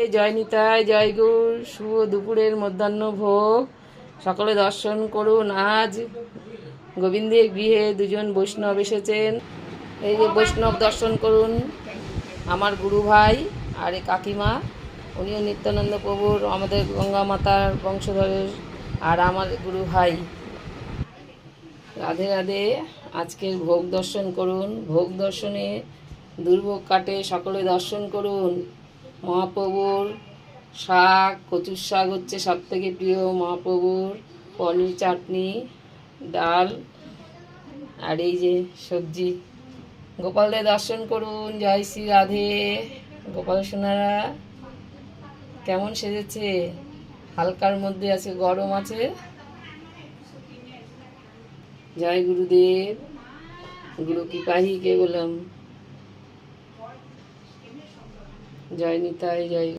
জয় নিতাই, জয় গৌর। শুভ দুপুরের মধ্যাহ্ন ভোগ সকলে দর্শন করুন। আজ গোবিন্দের গৃহে দুজন বৈষ্ণব এসেছেন। এই যে বৈষ্ণব দর্শন করুন, আমার গুরু ভাই আর এই কাকিমা, উনিও নিত্যানন্দ প্রভুর আমাদের গঙ্গা মাতার বংশধরের আর আমার গুরু ভাই। রাধে রাধে। আজকের ভোগ দর্শন করুন। ভোগ দর্শনে দুর্ভোগ কাটে, সকলে দর্শন করুন। মহাপ্রভুর শাক, কচুর শাক হচ্ছে সব থেকে প্রিয় মহাপ্রভুর। পনির, চাটনি, ডাল আর এই যে সবজি। গোপালদের দর্শন করুন। জয় শ্রী রাধে। গোপাল সোনারা কেমন সেজেছে? হালকার মধ্যে আছে, গরম আছে। জয় গুরুদেব। গুরু কৃপাহি কে বললাম। জয় নিতাই, জয়।